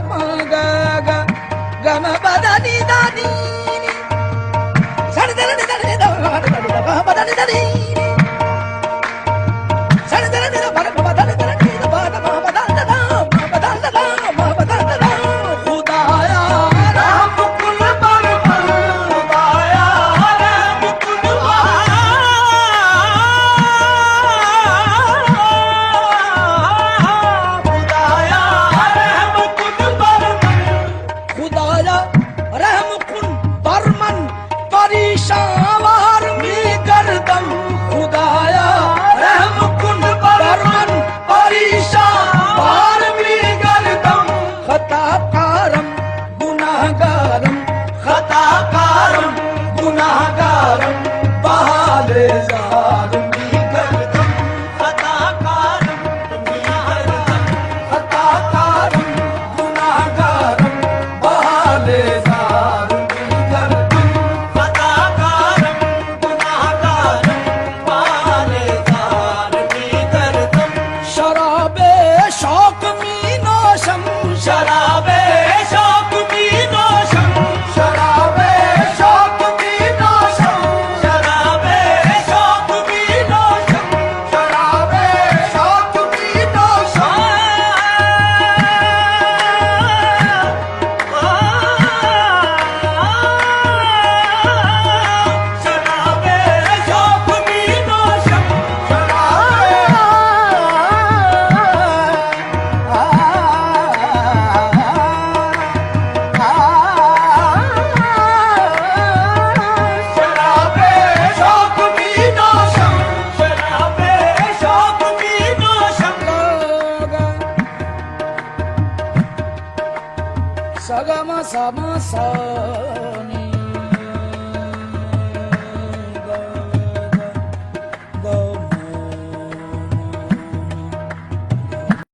ma ga ga ga ma ba da ni da ni sa ni da ni da ni da ba da ni da ni sa ni da ni da ba da ni da ni da ba da ma ba da da ma ba da da ma ba da da खुदाया रहम कुल पर खुदाया रहम कुल खुदाया रहम कुल पर मन परेशान में गर्दम खुदाया रहम कुल पर मन परेशान में गर्दम खताकारम गुनाहगारम खताकारम गुनाहगारम बहाले जालिम में गर्दम खताकारम गुनाहगारम खताकारम गुनाहगारम बहाले जालिम में गर्दम खताकारम गुनाहगारम बहाले जालिम में गर्दम शराबे शौक में नौशम शराबे शौक में नौशम शराबे शौक में नौशम शराबे शौक में नौशम शराबे शौक में नौशम शराबे शौक में नौशम शराबे शौक में नौशम शराबे शौक में नौशम सगम सम सा